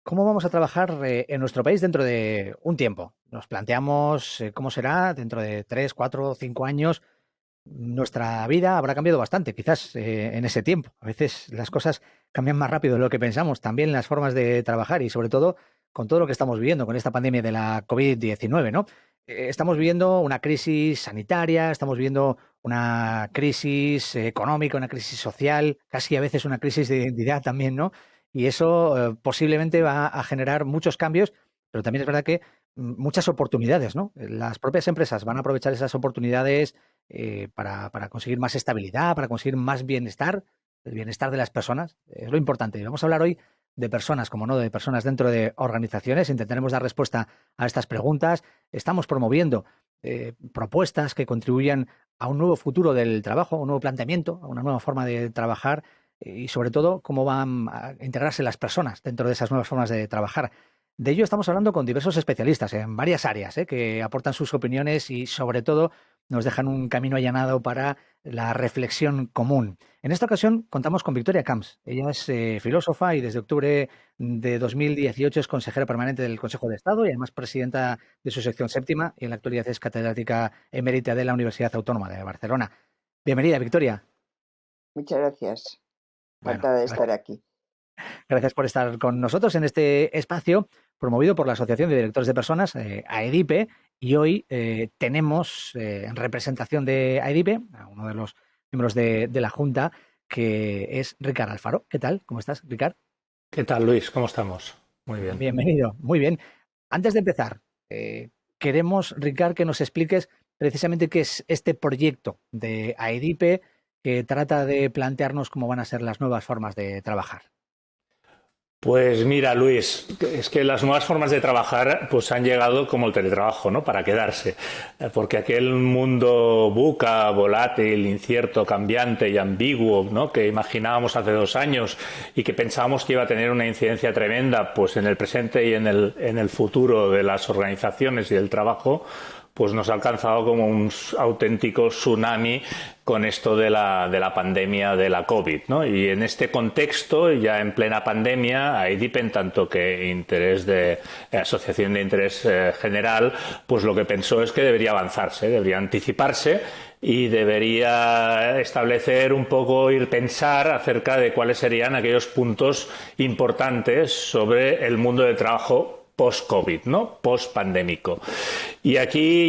¿Cómo vamos a trabajar en nuestro país dentro de un tiempo? Nos planteamos cómo será dentro de 3, 4, 5 años. Nuestra vida habrá cambiado bastante, quizás en ese tiempo. A veces las cosas cambian más rápido de lo que pensamos, también las formas de trabajar y sobre todo con todo lo que estamos viviendo con esta pandemia de la COVID-19, ¿no? Estamos viviendo una crisis sanitaria, estamos viviendo una crisis económica, una crisis social, casi a veces una crisis de identidad también, ¿no? Y eso posiblemente va a generar muchos cambios, pero también es verdad que muchas oportunidades, ¿no? Las propias empresas van a aprovechar esas oportunidades para conseguir más estabilidad, para conseguir más bienestar, el bienestar de las personas. Es lo importante. Vamos a hablar hoy de personas, como no, de personas dentro de organizaciones. Intentaremos dar respuesta a estas preguntas. Estamos promoviendo propuestas que contribuyan a un nuevo futuro del trabajo, a un nuevo planteamiento, a una nueva forma de trabajar y sobre todo cómo van a integrarse las personas dentro de esas nuevas formas de trabajar. De ello estamos hablando con diversos especialistas en varias áreas que aportan sus opiniones y sobre todo nos dejan un camino allanado para la reflexión común. En esta ocasión contamos con Victoria Camps. Ella es filósofa y desde octubre de 2018 es consejera permanente del Consejo de Estado y además presidenta de su sección séptima y en la actualidad es catedrática emérita de la Universidad Autónoma de Barcelona. Bienvenida, Victoria. Muchas gracias. Bueno, Encantada de estar gracias. aquí. Gracias por estar con nosotros en este espacio promovido por la Asociación de Directores de Personas, AEDIPE, y hoy tenemos en representación de AEDIPE a uno de los miembros de la Junta, que es Ricard Alfaro. ¿Qué tal? ¿Cómo estás, Ricard? ¿Qué tal, Luis? ¿Cómo estamos? Muy bien. Bienvenido. Muy bien. Antes de empezar, queremos, Ricard, que nos expliques precisamente qué es este proyecto de AEDIPE que trata de plantearnos cómo van a ser las nuevas formas de trabajar. Pues mira, Luis, es que las nuevas formas de trabajar pues han llegado como el teletrabajo, ¿no? Para quedarse. Porque aquel mundo buca, volátil, incierto, cambiante y ambiguo, ¿no? Que imaginábamos hace 2 años y que pensábamos que iba a tener una incidencia tremenda pues en el presente y en el futuro de las organizaciones y del trabajo, pues nos ha alcanzado como un auténtico tsunami con esto de la pandemia de la COVID, ¿no? Y en este contexto, ya en plena pandemia, AEDIPE, en tanto que Asociación de Interés General, pues lo que pensó es que debería avanzarse, debería anticiparse y debería establecer un poco, pensar acerca de cuáles serían aquellos puntos importantes sobre el mundo del trabajo post-COVID, ¿no? Post-pandémico. Y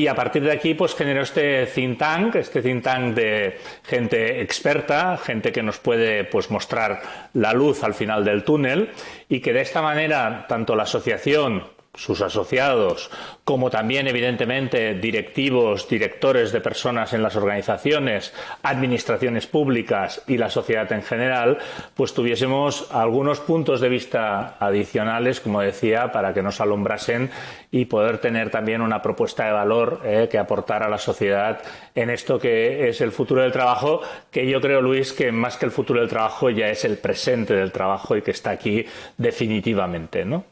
a partir de aquí, pues generó este think tank de gente experta, gente que nos puede pues mostrar la luz al final del túnel y que de esta manera, tanto la asociación, sus asociados, como también, evidentemente, directivos, directores de personas en las organizaciones, administraciones públicas y la sociedad en general, pues tuviésemos algunos puntos de vista adicionales, como decía, para que nos alumbrasen y poder tener también una propuesta de valor que aportar a la sociedad en esto que es el futuro del trabajo, que yo creo, Luis, que más que el futuro del trabajo ya es el presente del trabajo y que está aquí definitivamente, ¿no?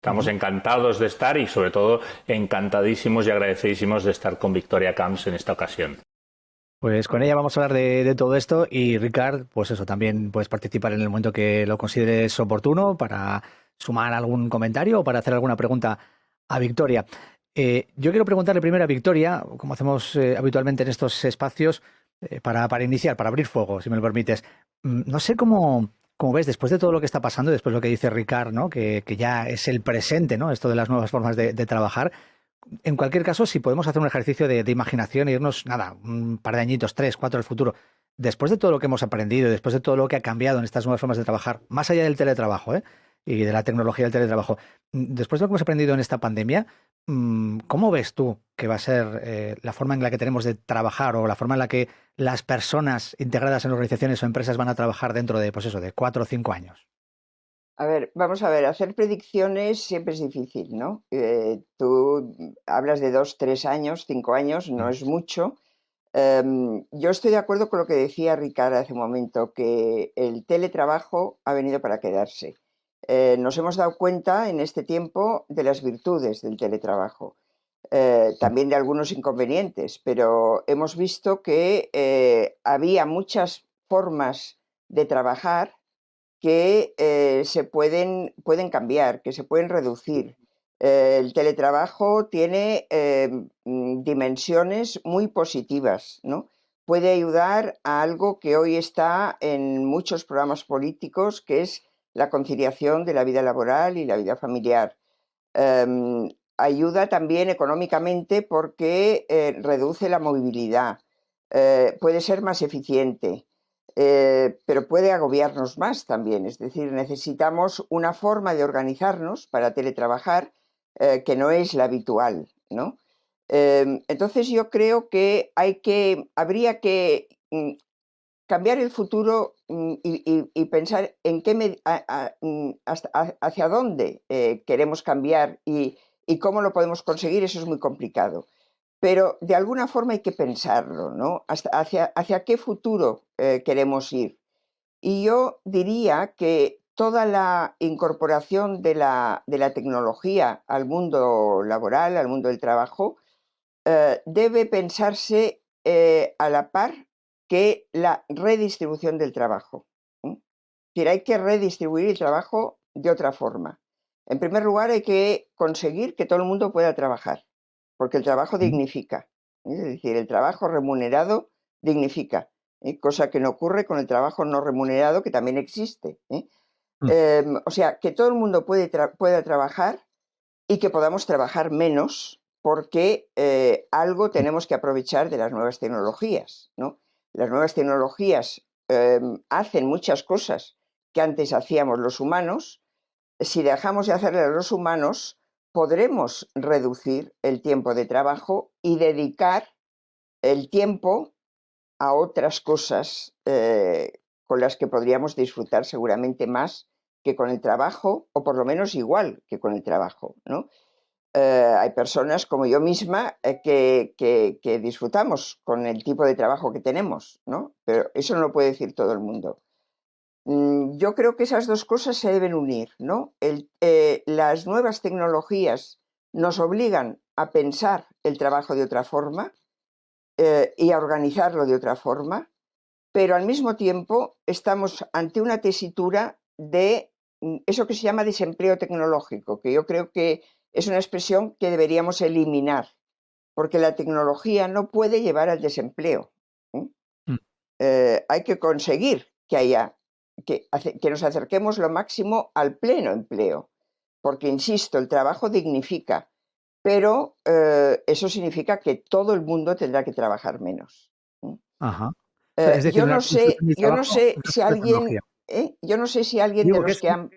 Estamos encantados de estar y, sobre todo, encantadísimos y agradecidísimos de estar con Victoria Camps en esta ocasión. Pues con ella vamos a hablar de todo esto y Ricard, pues eso, también puedes participar en el momento que lo consideres oportuno para sumar algún comentario o para hacer alguna pregunta a Victoria. Yo quiero preguntarle primero a Victoria, como hacemos habitualmente en estos espacios, para iniciar, para abrir fuego, si me lo permites. No sé cómo ves, después de todo lo que está pasando, después de lo que dice Ricard, ¿no? Que ya es el presente, ¿no? Esto de las nuevas formas de trabajar. En cualquier caso, si podemos hacer un ejercicio de imaginación e irnos, nada, un par de añitos, 3, 4 al futuro, después de todo lo que hemos aprendido, después de todo lo que ha cambiado en estas nuevas formas de trabajar, más allá del teletrabajo, y de la tecnología del teletrabajo, después de lo que hemos aprendido en esta pandemia, ¿cómo ves tú que va a ser la forma en la que tenemos de trabajar o la forma en la que las personas integradas en organizaciones o empresas van a trabajar dentro de, pues eso, de 4 o 5 años? A ver, vamos a ver, hacer predicciones siempre es difícil, ¿no? Tú hablas de 2, 3 años, 5 años, no Mm. es mucho. Yo estoy de acuerdo con lo que decía Ricardo hace un momento, que el teletrabajo ha venido para quedarse. Nos hemos dado cuenta en este tiempo de las virtudes del teletrabajo, también de algunos inconvenientes, pero hemos visto que había muchas formas de trabajar que pueden cambiar, que se pueden reducir. El teletrabajo tiene dimensiones muy positivas, ¿no? Puede ayudar a algo que hoy está en muchos programas políticos, que es la conciliación de la vida laboral y la vida familiar. Ayuda también económicamente porque reduce la movilidad, puede ser más eficiente, pero puede agobiarnos más también. Es decir, necesitamos una forma de organizarnos para teletrabajar que no es la habitual, ¿no? Entonces yo creo que habría que cambiar el futuro y pensar en hacia dónde queremos cambiar y cómo lo podemos conseguir. Eso es muy complicado. Pero de alguna forma hay que pensarlo, ¿no? Hacia qué futuro queremos ir. Y yo diría que toda la incorporación de la tecnología al mundo laboral, al mundo del trabajo, debe pensarse a la par que la redistribución del trabajo. Es decir, hay que redistribuir el trabajo de otra forma. En primer lugar, hay que conseguir que todo el mundo pueda trabajar, porque el trabajo dignifica. Es decir, el trabajo remunerado dignifica, cosa que no ocurre con el trabajo no remunerado, que también existe. O sea, que todo el mundo pueda trabajar y que podamos trabajar menos porque algo tenemos que aprovechar de las nuevas tecnologías, ¿no? Las nuevas tecnologías hacen muchas cosas que antes hacíamos los humanos. Si dejamos de hacerle a los humanos, podremos reducir el tiempo de trabajo y dedicar el tiempo a otras cosas con las que podríamos disfrutar seguramente más que con el trabajo, o por lo menos igual que con el trabajo, ¿no? Hay personas como yo misma que disfrutamos con el tipo de trabajo que tenemos, ¿no? Pero eso no lo puede decir todo el mundo. Yo creo que esas dos cosas se deben unir, ¿no? Las nuevas tecnologías nos obligan a pensar el trabajo de otra forma y a organizarlo de otra forma, pero al mismo tiempo estamos ante una tesitura de eso que se llama desempleo tecnológico, que yo creo que es una expresión que deberíamos eliminar, porque la tecnología no puede llevar al desempleo. Hay que conseguir que nos acerquemos lo máximo al pleno empleo, porque, insisto, el trabajo dignifica, pero eso significa que todo el mundo tendrá que trabajar menos. Ajá. Es decir, Yo una no sé, revolución del yo no trabajo sé si gracias a la alguien, tecnología. yo no sé si alguien de Digo que los es que han,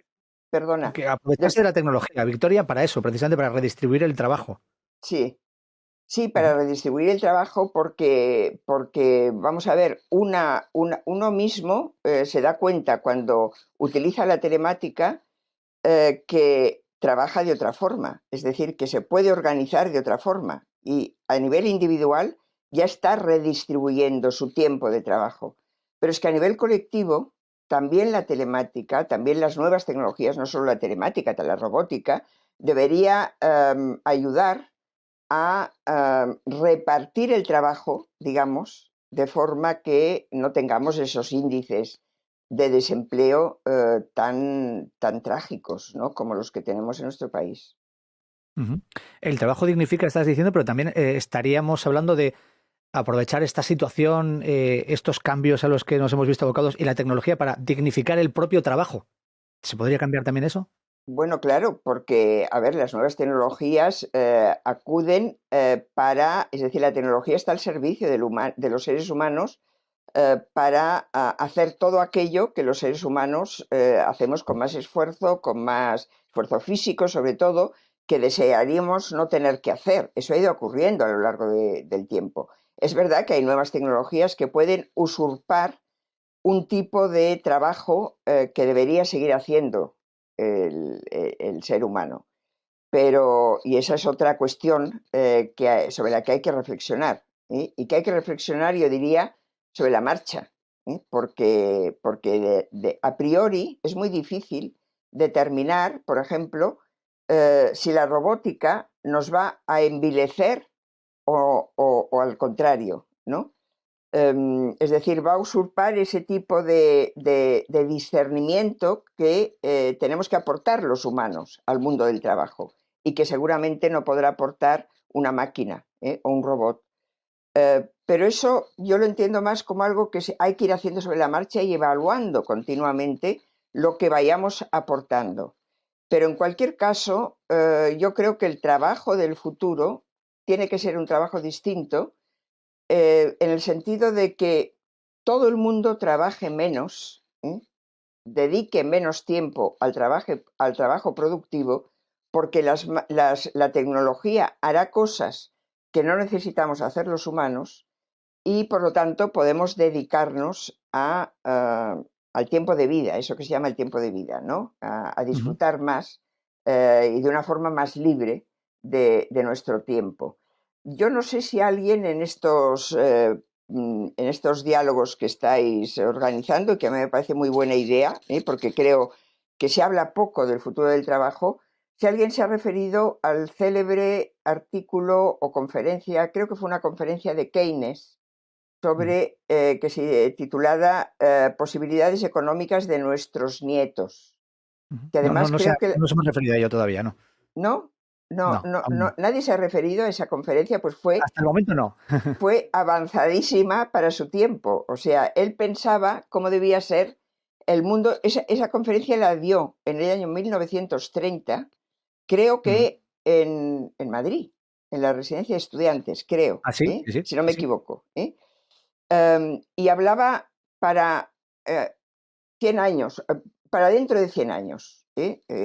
perdona, que aprovecharse de la tecnología, Victoria, para eso, precisamente para redistribuir el trabajo. sí, sí, Ujú. para redistribuir el trabajo porque vamos a ver, uno mismo se da cuenta cuando utiliza la telemática que trabaja de otra forma, es decir, que se puede organizar de otra forma y a nivel individual ya está redistribuyendo su tiempo de trabajo. Pero es que a nivel colectivo, también la telemática, también las nuevas tecnologías, no solo la telemática, la robótica, debería ayudar a repartir el trabajo, digamos, de forma que no tengamos esos índices de desempleo tan trágicos, ¿no? Como los que tenemos en nuestro país. Ujú. El trabajo dignifica, estás diciendo, pero también estaríamos hablando de aprovechar esta situación, estos cambios a los que nos hemos visto abocados y la tecnología para dignificar el propio trabajo. ¿Se podría cambiar también eso? Bueno, claro, porque, a ver, las nuevas tecnologías acuden es decir, la tecnología está al servicio de los seres humanos para hacer todo aquello que los seres humanos hacemos con más esfuerzo físico, sobre todo, que desearíamos no tener que hacer. Eso ha ido ocurriendo a lo largo del tiempo. Es verdad que hay nuevas tecnologías que pueden usurpar un tipo de trabajo que debería seguir haciendo el ser humano. Y esa es otra cuestión sobre la que hay que reflexionar. Y que hay que reflexionar, yo diría, sobre la marcha. Porque a priori es muy difícil determinar, por ejemplo, si la robótica nos va a envilecer o al contrario, ¿no? Es decir, va a usurpar ese tipo de discernimiento que tenemos que aportar los humanos al mundo del trabajo y que seguramente no podrá aportar una máquina o un robot. Pero eso yo lo entiendo más como algo que hay que ir haciendo sobre la marcha y evaluando continuamente lo que vayamos aportando. Pero en cualquier caso, yo creo que el trabajo del futuro tiene que ser un trabajo distinto, en el sentido de que todo el mundo trabaje menos, dedique menos tiempo al trabajo productivo, porque la tecnología hará cosas que no necesitamos hacer los humanos y por lo tanto podemos dedicarnos al tiempo de vida, eso que se llama el tiempo de vida, ¿no? A disfrutar más y de una forma más libre de nuestro tiempo. Yo no sé si alguien en estos diálogos que estáis organizando, y que a mí me parece muy buena idea, porque creo que se habla poco del futuro del trabajo, si alguien se ha referido al célebre artículo o conferencia, creo que fue una conferencia de Keynes, sobre que se titulada Posibilidades económicas de nuestros nietos. Que además No creo que nos hemos referido a ello todavía, ¿no? no, No, aún no. nadie se ha referido a esa conferencia, pues Hasta el momento no. fue avanzadísima para su tiempo. O sea, él pensaba cómo debía ser el mundo. Esa conferencia la dio en el año 1930, creo que en Madrid, en la residencia de estudiantes, creo, ¿Ah, sí? Sí, si no me sí, sí. equivoco. Y hablaba para 100 años, para dentro de 100 años.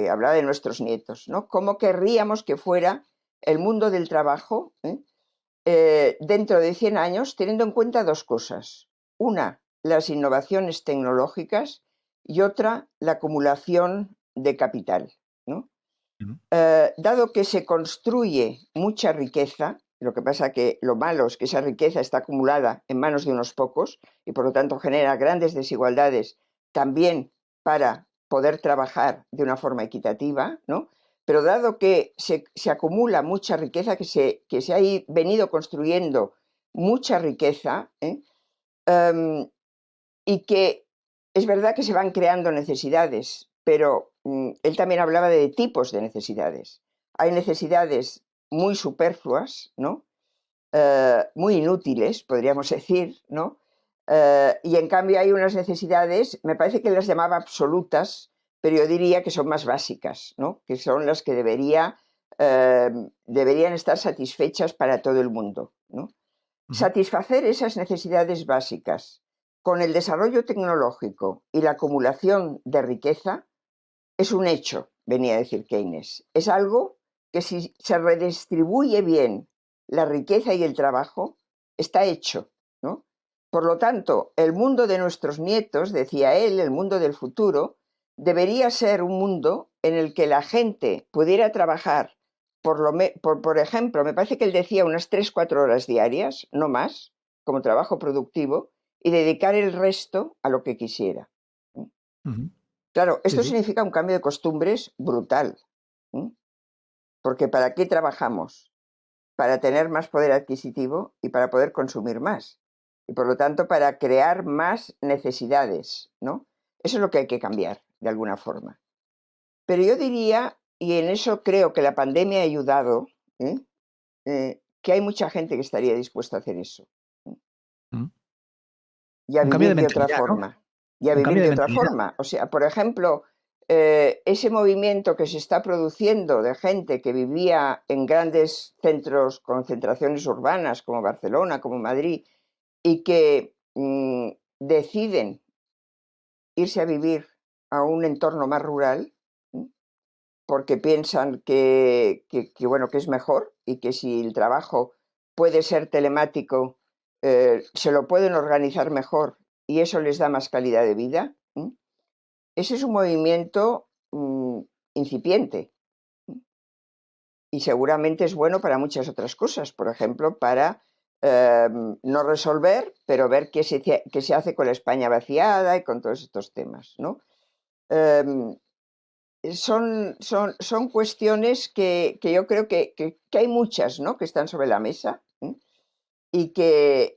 Hablaba de nuestros nietos, ¿no? ¿Cómo querríamos que fuera el mundo del trabajo dentro de 100 años, teniendo en cuenta dos cosas? Una, las innovaciones tecnológicas, y otra, la acumulación de capital, ¿no? Dado que se construye mucha riqueza, lo que pasa que lo malo es que esa riqueza está acumulada en manos de unos pocos y por lo tanto genera grandes desigualdades también para poder trabajar de una forma equitativa, ¿no? Pero dado que se acumula mucha riqueza, que se ha venido construyendo mucha riqueza, y que es verdad que se van creando necesidades, pero él también hablaba de tipos de necesidades. Hay necesidades muy superfluas, ¿no? Muy inútiles, podríamos decir, ¿no? Y en cambio hay unas necesidades, me parece que las llamaba absolutas, pero yo diría que son más básicas, ¿no? Que son las que deberían estar satisfechas para todo el mundo, ¿no? Satisfacer esas necesidades básicas con el desarrollo tecnológico y la acumulación de riqueza es un hecho, venía a decir Keynes. Es algo que si se redistribuye bien la riqueza y el trabajo, está hecho, ¿no? Por lo tanto, el mundo de nuestros nietos, decía él, el mundo del futuro, debería ser un mundo en el que la gente pudiera trabajar, por ejemplo, me parece que él decía unas 3-4 horas diarias, no más, como trabajo productivo, y dedicar el resto a lo que quisiera. Claro, esto significa un cambio de costumbres brutal. Porque ¿para qué trabajamos? Para tener más poder adquisitivo y para poder consumir más. Y por lo tanto, para crear más necesidades, ¿no? Eso es lo que hay que cambiar, de alguna forma. Pero yo diría, y en eso creo que la pandemia ha ayudado, que hay mucha gente que estaría dispuesta a hacer eso. Y a Un cambio vivir de de otra mentalidad, ¿no? forma. Y a Un vivir cambio de de otra mentalidad. forma. O sea, por ejemplo, ese movimiento que se está produciendo de gente que vivía en grandes centros, concentraciones urbanas como Barcelona, como Madrid, y que deciden irse a vivir a un entorno más rural, porque piensan bueno, que es mejor y que si el trabajo puede ser telemático, se lo pueden organizar mejor y eso les da más calidad de vida. Ese es un movimiento incipiente y seguramente es bueno para muchas otras cosas, por ejemplo, para no resolver, pero ver qué se hace con la España vaciada y con todos estos temas, ¿no? Son cuestiones que yo creo que hay muchas, ¿no?, que están sobre la mesa y que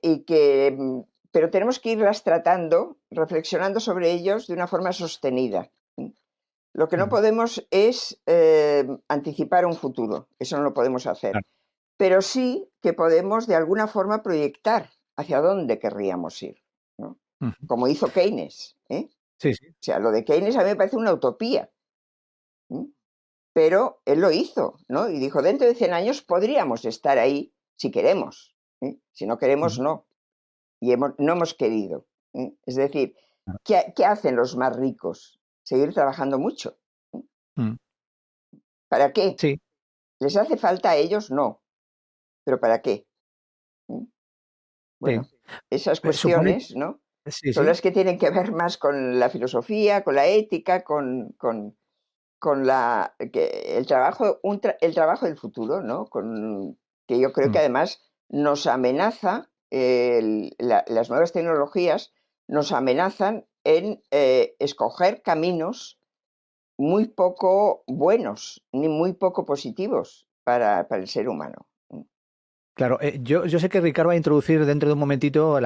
pero tenemos que irlas tratando, reflexionando sobre ellos de una forma sostenida. Lo que no podemos es anticipar un futuro, eso no lo podemos hacer, Claro. pero sí que podemos de alguna forma proyectar hacia dónde querríamos ir, ¿no? Como hizo Keynes, ¿eh? Sí, sí. O sea, lo de Keynes a mí me parece una utopía, ¿eh? Pero él lo hizo, ¿no? Y dijo, dentro de 100 años podríamos estar ahí si queremos, ¿eh? Si no queremos, no. Y no hemos querido, ¿eh? Es decir, ¿qué hacen los más ricos? Seguir trabajando mucho. ¿Para qué? Sí. ¿Les hace falta a ellos? No. ¿Pero para qué? Bueno, Sí. esas Supone. cuestiones, ¿no? Sí, Son sí. las que tienen que ver más con la filosofía, con la ética, con el trabajo, el trabajo del futuro, ¿no? Que yo creo que además nos amenaza, las nuevas tecnologías nos amenazan en escoger caminos muy poco buenos ni muy poco positivos para el ser humano. Claro, yo sé que Ricardo va a introducir dentro de un momentito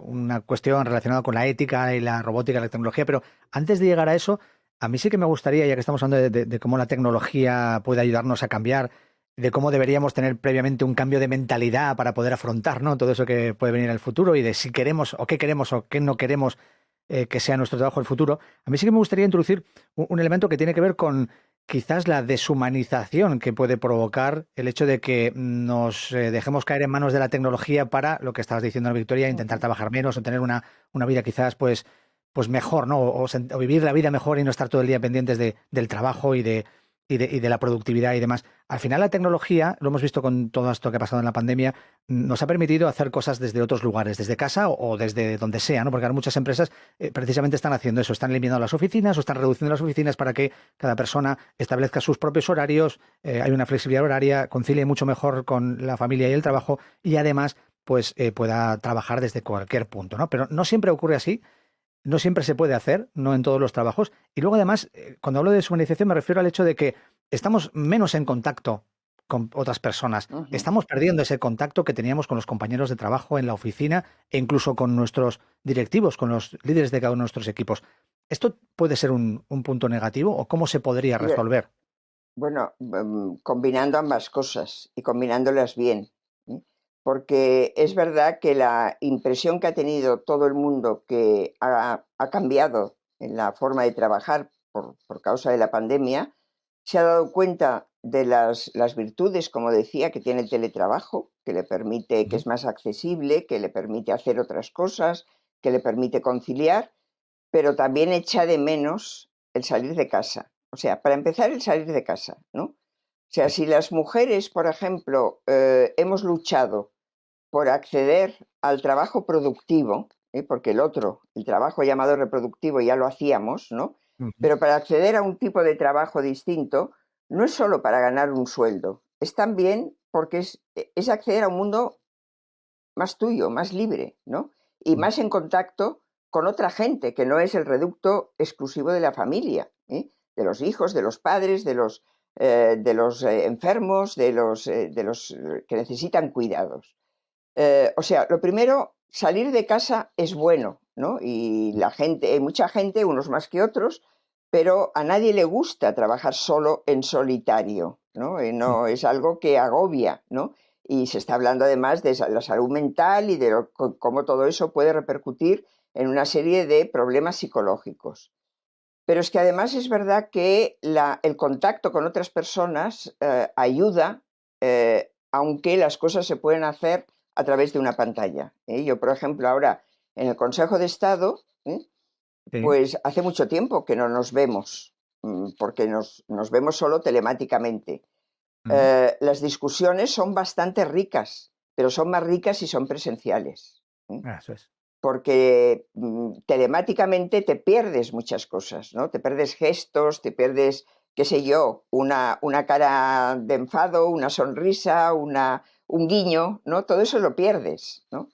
una cuestión relacionada con la ética y la robótica y la tecnología, pero antes de llegar a eso, a mí sí que me gustaría, ya que estamos hablando de cómo la tecnología puede ayudarnos a cambiar, de cómo deberíamos tener previamente un cambio de mentalidad para poder afrontar, ¿no?, todo eso que puede venir en el futuro y de si queremos o qué no queremos que sea nuestro trabajo el futuro. A mí sí que me gustaría introducir un elemento que tiene que ver con quizás la deshumanización que puede provocar el hecho de que nos dejemos caer en manos de la tecnología para, lo que estabas diciendo, Victoria, intentar trabajar menos o tener una vida quizás pues mejor, ¿no? O vivir la vida mejor y no estar todo el día pendientes del trabajo y de la productividad y demás. Al final la tecnología, lo hemos visto con todo esto que ha pasado en la pandemia, nos ha permitido hacer cosas desde otros lugares, desde casa o desde donde sea, ¿no? Porque ahora muchas empresas precisamente están haciendo eso, están eliminando las oficinas o están reduciendo las oficinas para que cada persona establezca sus propios horarios, hay una flexibilidad horaria, concilie mucho mejor con la familia y el trabajo y además pues pueda trabajar desde cualquier punto, ¿no? Pero no siempre ocurre así, no siempre se puede hacer, no en todos los trabajos. Y luego además, cuando hablo de deshumanización me refiero al hecho de que estamos menos en contacto con otras personas. Estamos perdiendo ese contacto que teníamos con los compañeros de trabajo en la oficina e incluso con nuestros directivos, con los líderes de cada uno de nuestros equipos. ¿Esto puede ser un punto negativo o cómo se podría resolver? Bueno, combinando ambas cosas y combinándolas bien, ¿eh? Porque es verdad que la impresión que ha tenido todo el mundo que ha cambiado en la forma de trabajar por causa de la pandemia, se ha dado cuenta de las virtudes, como decía, que tiene el teletrabajo, que le permite, que es más accesible, que le permite hacer otras cosas, que le permite conciliar, pero también echa de menos el salir de casa. O sea, para empezar, el salir de casa, ¿no? O sea, si las mujeres, por ejemplo, hemos luchado por acceder al trabajo productivo, porque el trabajo llamado reproductivo, ya lo hacíamos, ¿no? Pero para acceder a un tipo de trabajo distinto, no es solo para ganar un sueldo, es también porque es acceder a un mundo más tuyo, más libre, ¿no? Y más en contacto con otra gente, que no es el reducto exclusivo de la familia, ¿eh? De los hijos, de los padres, de los enfermos, de los que necesitan cuidados. O sea, lo primero, salir de casa es bueno, ¿no? Y la gente, hay mucha gente, unos más que otros, pero a nadie le gusta trabajar solo en solitario, ¿no? No es algo que agobia, ¿no? Y se está hablando además de la salud mental y de cómo todo eso puede repercutir en una serie de problemas psicológicos. Pero es que además es verdad que el contacto con otras personas ayuda, aunque las cosas se pueden hacer a través de una pantalla, ¿eh? Yo, por ejemplo, ahora en el Consejo de Estado, Sí. pues hace mucho tiempo que no nos vemos, porque nos vemos solo telemáticamente. Las discusiones son bastante ricas, pero son más ricas si son presenciales, ¿eh? Eso es. Porque telemáticamente te pierdes muchas cosas, ¿no? Te pierdes gestos, te pierdes, qué sé yo, una cara de enfado, una sonrisa, un guiño, ¿no? Todo eso lo pierdes, ¿no?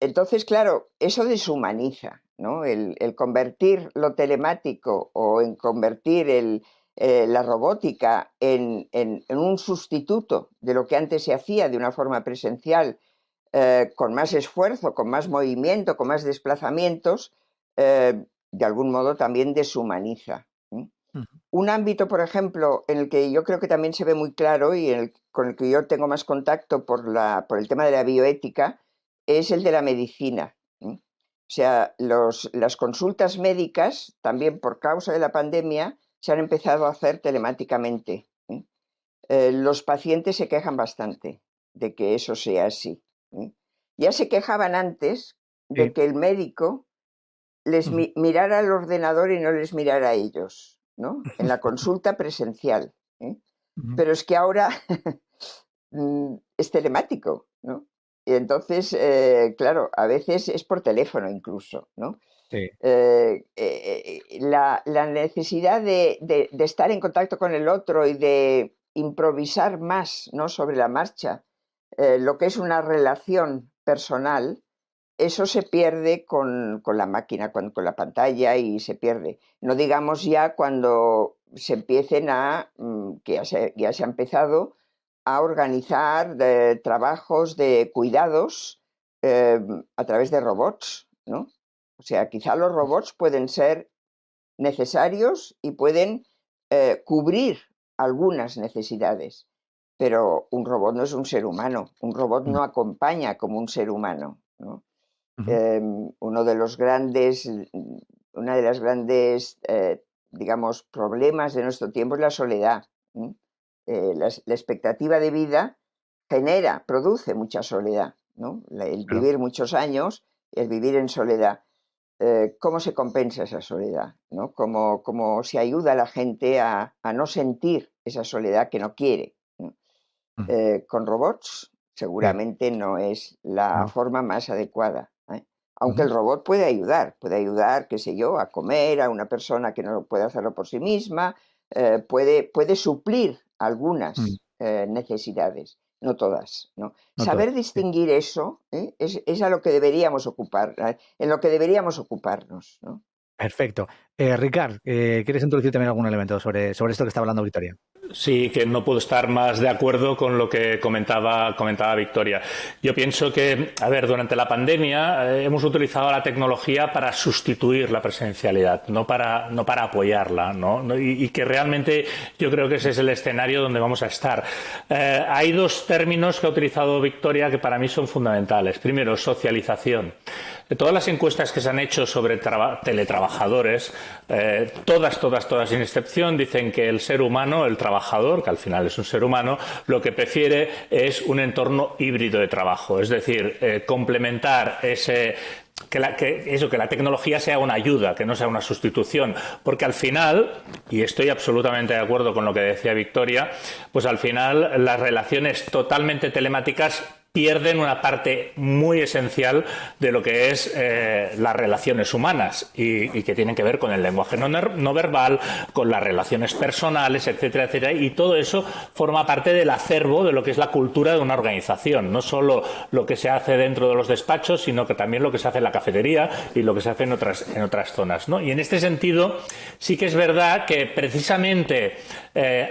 Entonces, claro, eso deshumaniza, ¿no? El convertir lo telemático o en convertir la robótica en un sustituto de lo que antes se hacía de una forma presencial, con más esfuerzo, con más movimiento, con más desplazamientos, de algún modo también deshumaniza. Un ámbito, por ejemplo, en el que yo creo que también se ve muy claro y con el que yo tengo más contacto por el tema de la bioética, es el de la medicina. O sea, las consultas médicas, también por causa de la pandemia, se han empezado a hacer telemáticamente. Los pacientes se quejan bastante de que eso sea así. Ya se quejaban antes de que el médico les mirara al ordenador y no les mirara a ellos, ¿no? En la consulta presencial. Pero es que ahora es telemático, ¿no? Y entonces, claro, a veces es por teléfono incluso, ¿no? Sí. La necesidad de estar en contacto con el otro y de improvisar más, ¿no? Sobre la marcha, lo que es una relación personal, eso se pierde con la máquina, con la pantalla, y se pierde. No digamos ya cuando se empiecen que ya se ha empezado a organizar trabajos de cuidados a través de robots, ¿no? O sea, quizá los robots pueden ser necesarios y pueden cubrir algunas necesidades, pero un robot no es un ser humano, un robot no acompaña como un ser humano, ¿no? Una de las grandes, digamos, problemas de nuestro tiempo es la soledad. La expectativa de vida produce mucha soledad, ¿no? El vivir muchos años, el vivir en soledad. ¿Cómo se compensa esa soledad, ¿no? ¿Cómo se ayuda a la gente a no sentir esa soledad que no quiere, ¿no? Con robots seguramente no es la forma más adecuada, ¿eh? Aunque el robot puede ayudar, qué sé yo, a comer a una persona que no puede hacerlo por sí misma, puede suplir algunas necesidades, no todas, ¿no? Saber distinguir eso es a lo que deberíamos en lo que deberíamos ocuparnos, ¿no? Perfecto. Ricard, ¿quieres introducir también algún elemento sobre esto que está hablando Victoria? Sí, que no puedo estar más de acuerdo con lo que comentaba Victoria. Yo pienso que, durante la pandemia hemos utilizado la tecnología para sustituir la presencialidad, no para apoyarla, ¿no? Y que realmente yo creo que ese es el escenario donde vamos a estar. Hay dos términos que ha utilizado Victoria que para mí son fundamentales. Primero, socialización. Todas las encuestas que se han hecho sobre teletrabajadores, todas sin excepción, dicen que el ser humano, el trabajador, que al final es un ser humano, lo que prefiere es un entorno híbrido de trabajo. Es decir, complementar que la tecnología sea una ayuda, que no sea una sustitución, porque al final, y estoy absolutamente de acuerdo con lo que decía Victoria, pues al final las relaciones totalmente telemáticas pierden una parte muy esencial de lo que es las relaciones humanas y que tienen que ver con el lenguaje no verbal, con las relaciones personales, etcétera, etcétera, y todo eso forma parte del acervo de lo que es la cultura de una organización, no solo lo que se hace dentro de los despachos, sino que también lo que se hace en la cafetería y lo que se hace en otras zonas, ¿no? Y en este sentido sí que es verdad que precisamente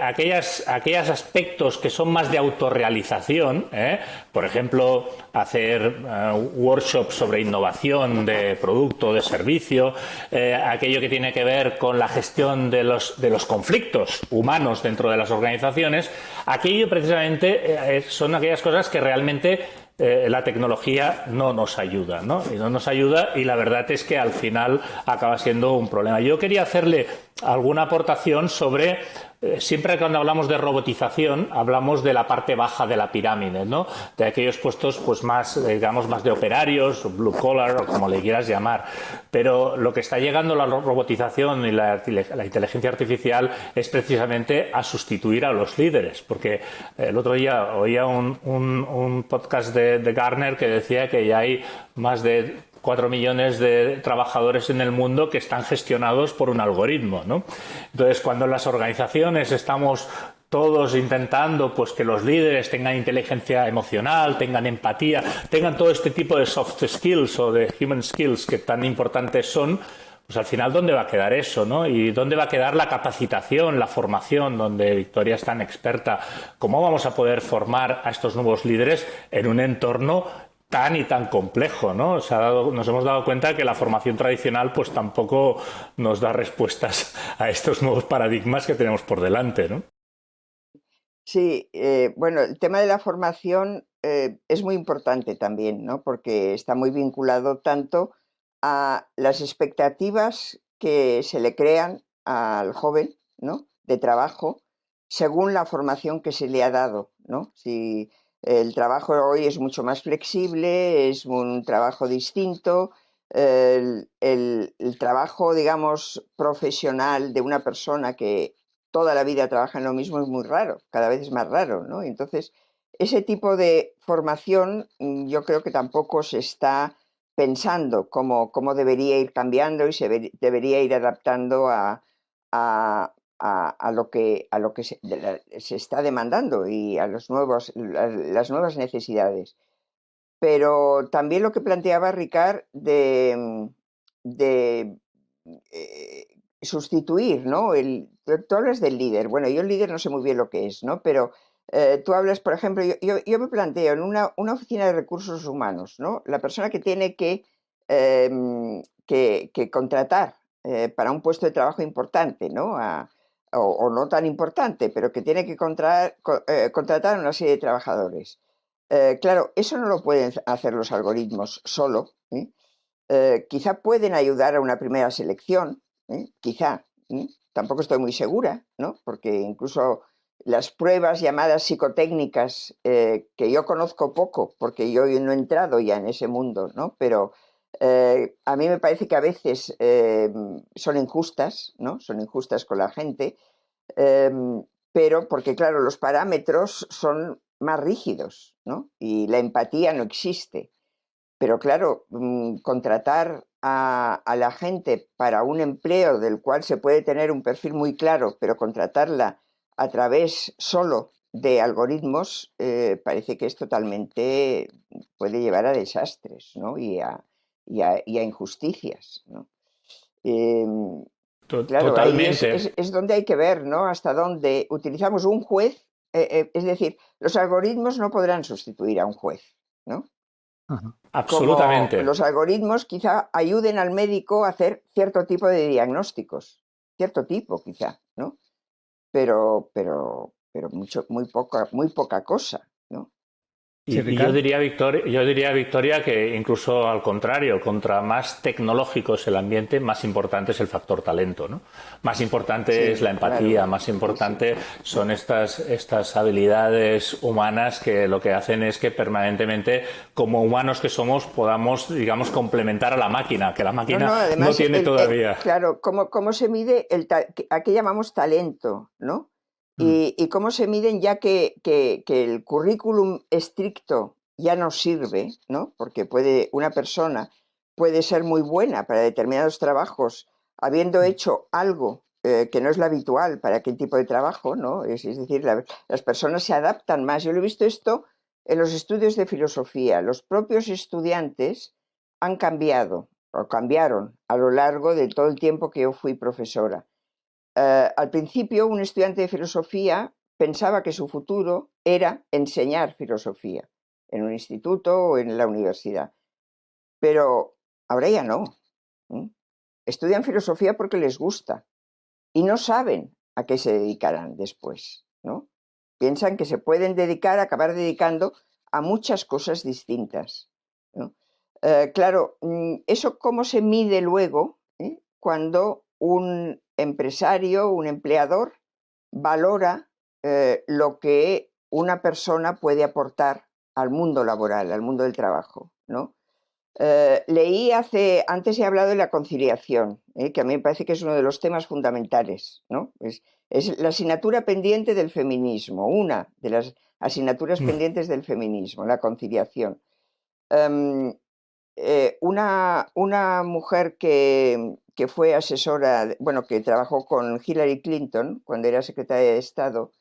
aquellos aspectos que son más de autorrealización, por ejemplo, hacer workshops sobre innovación de producto o de servicio, aquello que tiene que ver con la gestión de los conflictos humanos dentro de las organizaciones, aquello precisamente son aquellas cosas que realmente la tecnología no nos ayuda, ¿no? Y no nos ayuda, y la verdad es que al final acaba siendo un problema. Yo quería hacerle alguna aportación sobre siempre cuando hablamos de robotización hablamos de la parte baja de la pirámide, ¿no? De aquellos puestos pues más, digamos, más de operarios, blue collar o como le quieras llamar. Pero lo que está llegando la robotización y la inteligencia artificial es precisamente a sustituir a los líderes, porque el otro día oía un podcast de Gartner que decía que ya hay más de 4 millones de trabajadores en el mundo que están gestionados por un algoritmo, ¿no? Entonces, cuando en las organizaciones estamos todos intentando pues que los líderes tengan inteligencia emocional, tengan empatía, tengan todo este tipo de soft skills o de human skills que tan importantes son, pues al final, ¿dónde va a quedar eso, no? ¿Y dónde va a quedar la capacitación, la formación, donde Victoria es tan experta? ¿Cómo vamos a poder formar a estos nuevos líderes en un entorno tan y tan complejo, ¿no? Nos hemos dado cuenta que la formación tradicional pues tampoco nos da respuestas a estos nuevos paradigmas que tenemos por delante, ¿no? Sí, bueno, el tema de la formación es muy importante también, ¿no? Porque está muy vinculado tanto a las expectativas que se le crean al joven, ¿no? De trabajo, según la formación que se le ha dado, ¿no? Si el trabajo hoy es mucho más flexible, es un trabajo distinto, el trabajo, digamos, profesional de una persona que toda la vida trabaja en lo mismo es muy raro, cada vez es más raro, ¿no? Entonces, ese tipo de formación yo creo que tampoco se está pensando cómo debería ir cambiando y debería ir adaptando a lo que se está demandando y a las nuevas necesidades. Pero también lo que planteaba Ricard de sustituir, ¿no? Tú hablas del líder. Bueno, yo el líder no sé muy bien lo que es, ¿no? Pero tú hablas, por ejemplo, yo me planteo en una oficina de recursos humanos, ¿no? La persona que tiene que contratar para un puesto de trabajo importante, ¿no? O no tan importante, pero que tiene que contratar a una serie de trabajadores. Claro, eso no lo pueden hacer los algoritmos solo. Quizá pueden ayudar a una primera selección, quizá. Tampoco estoy muy segura, ¿no? Porque incluso las pruebas llamadas psicotécnicas, que yo conozco poco, porque yo no he entrado ya en ese mundo, ¿no? Pero a mí me parece que a veces son injustas, ¿no? Son injustas con la gente, eh, pero porque, claro, los parámetros son más rígidos, ¿no? Y la empatía no existe. Pero claro, contratar a la gente para un empleo del cual se puede tener un perfil muy claro, pero contratarla a través solo de algoritmos, parece que es totalmente, puede llevar a desastres, ¿no? Y a injusticias, ¿no? Em, Claro, ahí Totalmente. es donde hay que ver, ¿no? Hasta dónde utilizamos un juez, es decir, los algoritmos no podrán sustituir a un juez, ¿no? Ajá. Como Absolutamente. los algoritmos quizá ayuden al médico a hacer cierto tipo de diagnósticos, cierto tipo quizá, ¿no? Pero muy poca cosa, ¿no? Sí, Y yo Ricard. diría, Victoria, que incluso al contrario, contra más tecnológico es el ambiente, más importante es el factor talento, ¿no? Más importante es la Sí, claro, empatía, más sí, sí. importante son estas habilidades humanas que lo que hacen es que permanentemente, como humanos que somos, podamos, digamos, complementar a la máquina, que la No, máquina no, no además, tiene todavía. claro, cómo se mide a qué llamamos talento, ¿no? Mm. Y cómo se miden ya que el currículum estricto ya no sirve, ¿no? Porque una persona puede ser muy buena para determinados trabajos, habiendo hecho algo que no es lo habitual para aquel tipo de trabajo, ¿no? Es decir, las personas se adaptan más. Yo lo he visto esto en los estudios de filosofía. Los propios estudiantes han cambiado o cambiaron a lo largo de todo el tiempo que yo fui profesora. Al principio, un estudiante de filosofía pensaba que su futuro era enseñar filosofía en un instituto o en la universidad, pero ahora ya no. ¿eh? Estudian filosofía porque les gusta y no saben a qué se dedicarán después, ¿no? Piensan que se pueden acabar dedicando a muchas cosas distintas, ¿no? Claro, ¿eso cómo se mide luego cuando un empresario, un empleador, valora lo que una persona puede aportar al mundo laboral, al mundo del trabajo, ¿no? Antes he hablado de la conciliación, que a mí me parece que es uno de los temas fundamentales, ¿no? Es la asignatura pendiente del feminismo, una de las asignaturas pendientes del feminismo, la conciliación. Um, una mujer que fue asesora, bueno, que trabajó con Hillary Clinton cuando era secretaria de Estado,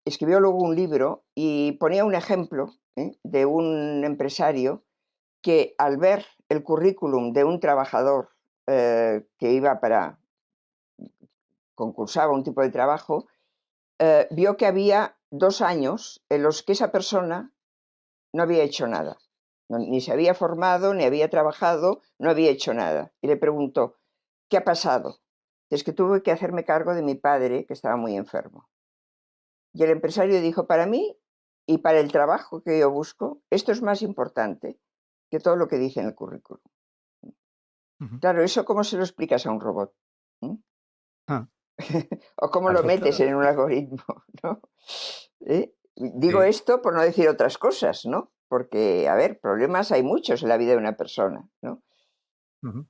escribió luego un libro y ponía un ejemplo de un empresario que al ver el currículum de un trabajador que concursaba un tipo de trabajo, vio que había 2 años en los que esa persona no había hecho nada. Ni se había formado, ni había trabajado, no había hecho nada. Y le preguntó, ¿qué ha pasado? Es que tuve que hacerme cargo de mi padre, que estaba muy enfermo. Y el empresario dijo, para mí y para el trabajo que yo busco, esto es más importante que todo lo que dice en el currículum. Claro, ¿eso cómo se lo explicas a un robot? ¿Mm? Ah, ¿O cómo lo metes perfecto. en un algoritmo? ¿No? Digo Sí. esto por no decir otras cosas, ¿no? Porque, a ver, problemas hay muchos en la vida de una persona, ¿no? Ujú.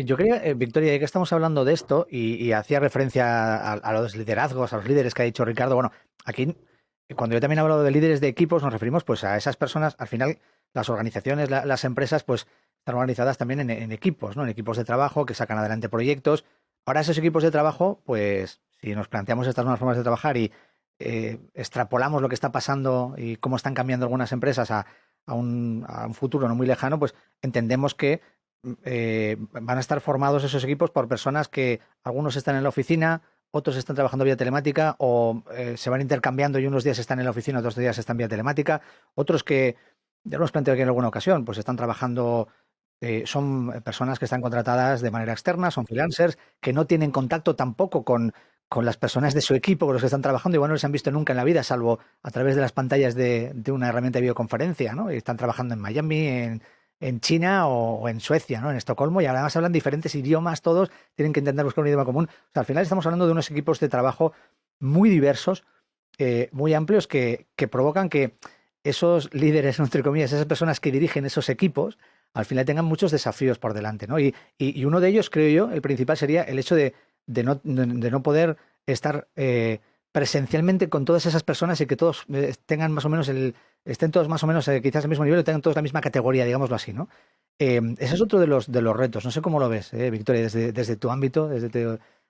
Yo quería, Victoria, ya que estamos hablando de esto y hacía referencia a los liderazgos, a los líderes que ha dicho Ricardo, bueno, aquí cuando yo también hablo de líderes de equipos nos referimos pues a esas personas, al final las organizaciones, las empresas pues están organizadas también en equipos, ¿no? En equipos de trabajo que sacan adelante proyectos. Ahora esos equipos de trabajo, pues si nos planteamos estas nuevas formas de trabajar y extrapolamos lo que está pasando y cómo están cambiando algunas empresas a un futuro no muy lejano, pues entendemos que van a estar formados esos equipos por personas que algunos están en la oficina, otros están trabajando vía telemática o se van intercambiando y unos días están en la oficina, otros días están vía telemática, otros que, ya lo hemos planteado aquí en alguna ocasión, pues están trabajando, son personas que están contratadas de manera externa, son freelancers, que no tienen contacto tampoco con las personas de su equipo, con los que están trabajando, igual no les han visto nunca en la vida, salvo a través de las pantallas de una herramienta de videoconferencia, ¿no? Y están trabajando en Miami, en China o en Suecia, ¿no? En Estocolmo, y además hablan diferentes idiomas, todos tienen que intentar buscar un idioma común. O sea, al final estamos hablando de unos equipos de trabajo muy diversos, muy amplios, que provocan que esos líderes, entre comillas, esas personas que dirigen esos equipos, al final tengan muchos desafíos por delante, ¿no? Y uno de ellos, creo yo, el principal sería el hecho de no poder estar presencialmente con todas esas personas y que todos tengan más o menos estén todos más o menos quizás al mismo nivel o tengan todos la misma categoría, digámoslo así, ¿no? Ese es otro de los retos. No sé cómo lo ves, Victoria, desde tu ámbito, desde tu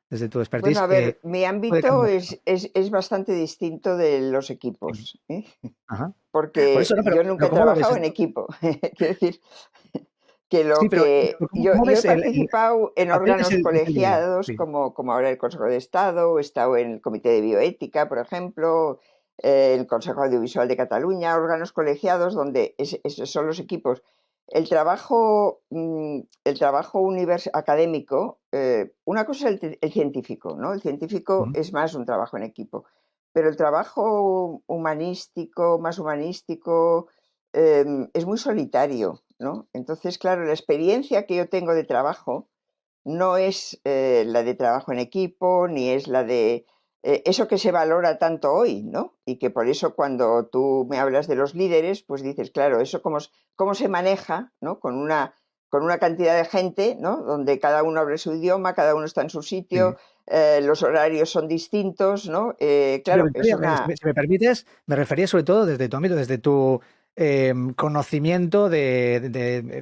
Bueno, expertise, a ver, mi puede ámbito cambiar. es bastante distinto de los Sí. equipos, ¿eh? Ajá. Por Porque eso, no, pero, yo nunca pero he ¿cómo lo ves? trabajado en equipo. Quiero decir que Sí, lo que pero ¿cómo, yo, cómo yo he ves participado el en papel de órganos ese líder? colegiados, Sí. como ahora el Consejo de Estado, he estado en el Comité de Bioética, por ejemplo, el Consejo Audiovisual de Cataluña, órganos colegiados donde esos son los equipos. El trabajo académico, una cosa es el científico, ¿no? El científico Ujú. es más un trabajo en equipo, pero el trabajo humanístico, más humanístico, es muy solitario, ¿no? Entonces, claro, la experiencia que yo tengo de trabajo no es la de trabajo en equipo, ni es la de eso que se valora tanto hoy, ¿no? Y que por eso cuando tú me hablas de los líderes, pues dices, claro, eso cómo se maneja, ¿no? Con una cantidad de gente, ¿no? Donde cada uno habla su idioma, cada uno está en su sitio, Sí. los horarios son distintos, ¿no? Sí, pero Claro, es Victoria, si una... me permites, me refería sobre todo desde tu ámbito, desde tu conocimiento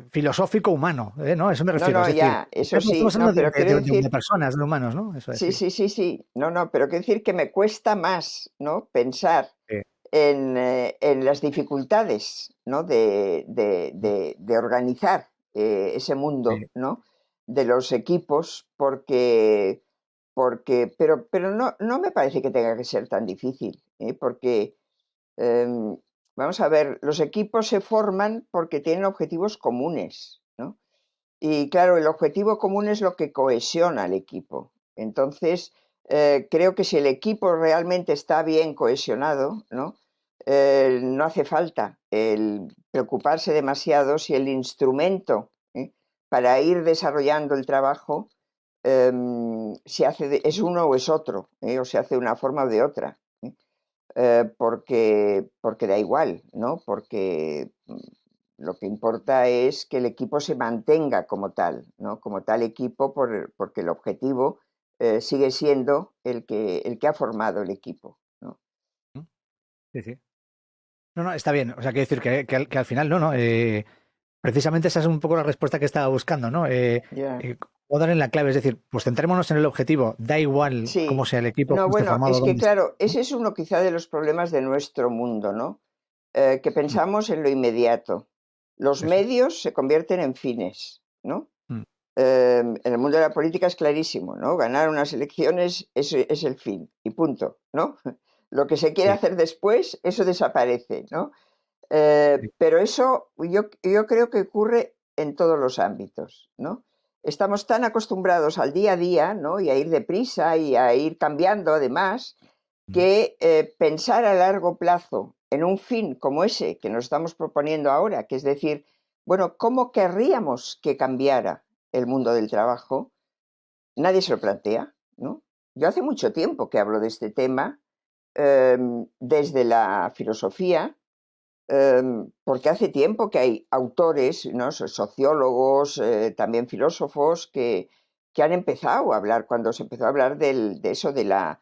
filosófico humano, ¿no? Eso me No, refiero. Es no, decir, ya, eso sí, estamos no, hablando pero de, quiero de- de- de decir, personas, de humanos, ¿no? Eso es, sí, sí. sí, sí, sí, no, no, pero quiero decir que me cuesta más, ¿no? Pensar Sí. en las dificultades, ¿no? de organizar ese mundo, Sí. ¿no? De los equipos, pero no me parece que tenga que ser tan difícil, ¿eh? Porque, vamos a ver, los equipos se forman porque tienen objetivos comunes, ¿no? Y claro, el objetivo común es lo que cohesiona al equipo. Entonces, creo que si el equipo realmente está bien cohesionado, ¿no? No hace falta el preocuparse demasiado si el instrumento, ¿eh? Para ir desarrollando el trabajo es uno o es otro, o se hace de una forma o de otra. Porque da igual, ¿no? Porque lo que importa es que el equipo se mantenga como tal, ¿no? Como tal equipo, porque el objetivo sigue siendo el que ha formado el equipo, ¿no? Sí, sí. No, no, está bien. O sea, quiero decir que al final, no, no. Precisamente esa es un poco la respuesta que estaba buscando, ¿no? Ya. O dar en la clave, es decir, pues centrémonos en el objetivo, da igual cómo Sí. sea el equipo, No, cómo esté bueno, formado, es que dónde esté, claro, ¿no? ese es uno quizá de los problemas de nuestro mundo, ¿no? Que Mm. pensamos en lo inmediato. Los Eso. medios se convierten en fines, ¿no? Mm. En el mundo de la política es clarísimo, ¿no? Ganar unas elecciones es el fin y punto, ¿no? Lo que se quiere Sí. hacer después, eso desaparece, ¿no? Pero eso yo creo que ocurre en todos los ámbitos, ¿no? Estamos tan acostumbrados al día a día, ¿no? Y a ir deprisa y a ir cambiando además, que pensar a largo plazo en un fin como ese que nos estamos proponiendo ahora, que es decir, bueno, ¿cómo querríamos que cambiara el mundo del trabajo? Nadie se lo plantea, ¿no? Yo hace mucho tiempo que hablo de este tema, desde la filosofía, porque hace tiempo que hay autores, ¿no? Sociólogos, también filósofos, que han empezado a hablar, cuando se empezó a hablar de eso, de la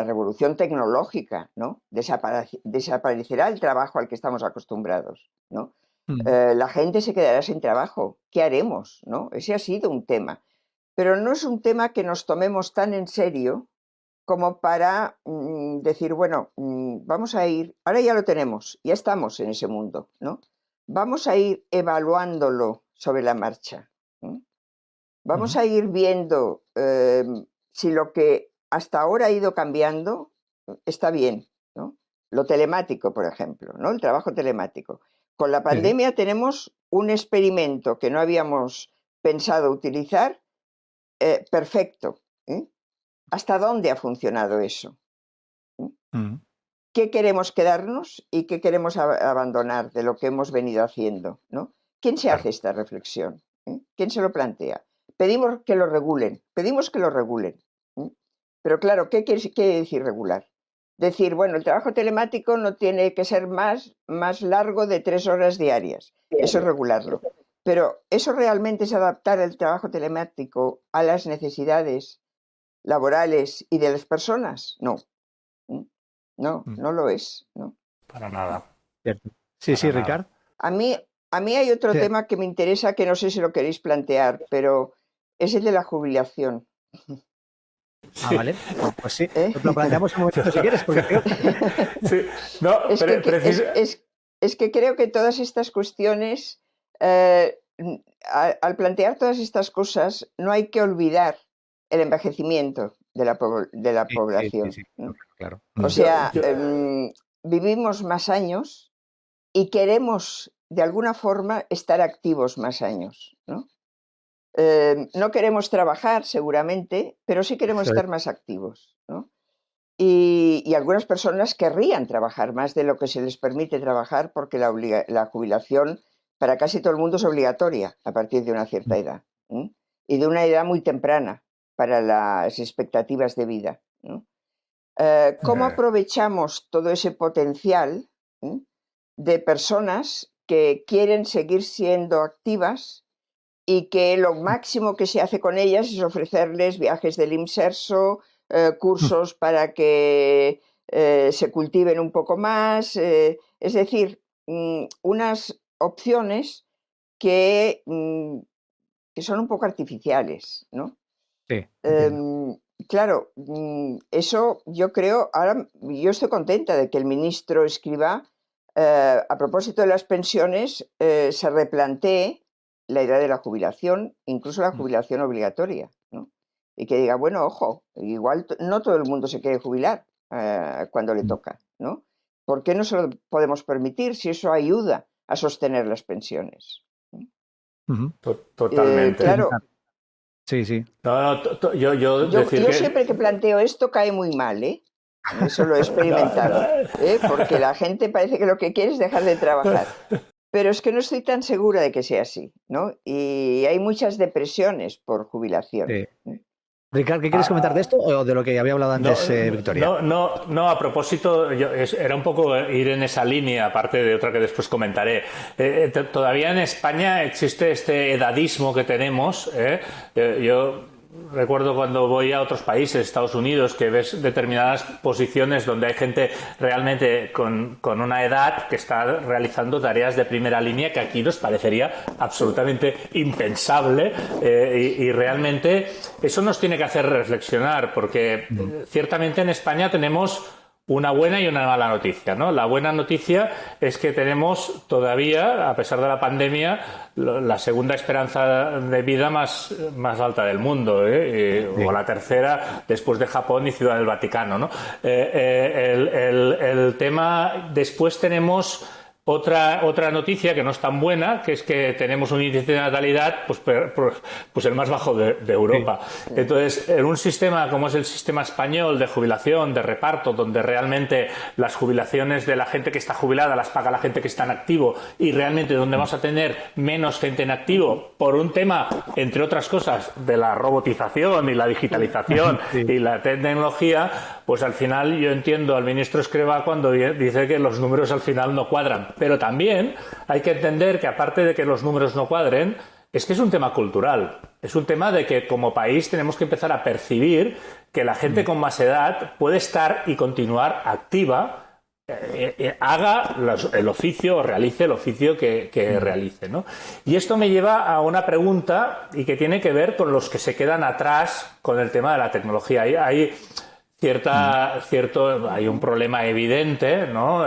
revolución tecnológica, ¿no? Desaparecerá el trabajo al que estamos acostumbrados, ¿no? La gente se quedará sin trabajo. ¿Qué haremos? ¿No? Ese ha sido un tema. Pero no es un tema que nos tomemos tan en serio como para decir, bueno, vamos a ir, ahora ya lo tenemos, ya estamos en ese mundo, ¿no? Vamos a ir evaluándolo sobre la marcha, ¿no? Vamos a ir viendo si lo que hasta ahora ha ido cambiando está bien, ¿no? Lo telemático, por ejemplo, ¿no? El trabajo telemático. Con la pandemia tenemos un experimento que no habíamos pensado utilizar, perfecto, ¿eh? ¿Hasta dónde ha funcionado eso? ¿Qué queremos quedarnos y qué queremos abandonar de lo que hemos venido haciendo, ¿no? ¿Quién se hace esta reflexión? ¿Quién se lo plantea? Pedimos que lo regulen, Pero claro, ¿qué quiere decir regular? Decir, bueno, el trabajo telemático no tiene que ser más largo de 3 horas diarias. Eso es regularlo. Pero ¿eso realmente es adaptar el trabajo telemático a las necesidades laborales y de las personas? No. No lo es, ¿no? Para nada. Sí, Para sí, nada. Ricard. A mí hay otro tema que me interesa, que no sé si lo queréis plantear, pero es el de la jubilación. Vale. Pues sí, ¿Eh? lo planteamos un momento si quieres, porque creo Sí. No, es que creo que todas estas cuestiones, al plantear todas estas cosas, no hay que olvidar el envejecimiento de la población, sí, ¿no? claro. O sea, vivimos más años y queremos, de alguna forma, estar activos más años, ¿no? No queremos trabajar, seguramente, pero sí queremos estar más activos, ¿no? Y algunas personas querrían trabajar más de lo que se les permite trabajar, porque la jubilación para casi todo el mundo es obligatoria a partir de una cierta edad, ¿eh? Y de una edad muy temprana para las expectativas de vida, ¿no? ¿Cómo aprovechamos todo ese potencial de personas que quieren seguir siendo activas y que lo máximo que se hace con ellas es ofrecerles viajes del IMSERSO, cursos para que se cultiven un poco más, es decir, unas opciones que son un poco artificiales, ¿no? Sí. Claro, eso yo creo, ahora yo estoy contenta de que el ministro Escrivá, a propósito de las pensiones, se replantee la idea de la jubilación, incluso la jubilación obligatoria, ¿no? Y que diga, bueno, ojo, igual no todo el mundo se quiere jubilar cuando le toca, ¿no? ¿Por qué no se lo podemos permitir si eso ayuda a sostener las pensiones? Totalmente. Claro. Sí, sí. Yo siempre que planteo esto cae muy mal, ¿eh? Eso lo he experimentado, porque la gente parece que lo que quiere es dejar de trabajar. Pero es que no estoy tan segura de que sea así, ¿no? Y hay muchas depresiones por jubilación. Sí. Ricard, ¿qué quieres comentar de esto o de lo que había hablado antes Victoria? No, a propósito, era un poco ir en esa línea, aparte de otra que después comentaré. Todavía en España existe este edadismo que tenemos. Yo recuerdo cuando voy a otros países, Estados Unidos, que ves determinadas posiciones donde hay gente realmente con una edad que está realizando tareas de primera línea que aquí nos parecería absolutamente impensable, y realmente eso nos tiene que hacer reflexionar, porque ciertamente en España tenemos una buena y una mala noticia, ¿no? La buena noticia es que tenemos todavía, a pesar de la pandemia, la segunda esperanza de vida más alta del mundo, ¿eh? Sí. O la tercera después de Japón y Ciudad del Vaticano, ¿no? El tema, después tenemos otra noticia que no es tan buena, que es que tenemos un índice de natalidad pues el más bajo de Europa. Sí. Entonces, en un sistema como es el sistema español de jubilación, de reparto, donde realmente las jubilaciones de la gente que está jubilada las paga la gente que está en activo y realmente donde vamos a tener menos gente en activo por un tema, entre otras cosas, de la robotización y la digitalización Sí. y la tecnología, pues al final yo entiendo al ministro Escrivá cuando dice que los números al final no cuadran. Pero también hay que entender que aparte de que los números no cuadren, es que es un tema cultural. Es un tema de que como país tenemos que empezar a percibir que la gente con más edad puede estar y continuar activa, haga el oficio o realice el oficio que realice, ¿no? Y esto me lleva a una pregunta y que tiene que ver con los que se quedan atrás con el tema de la tecnología. Hay hay un problema evidente, ¿no?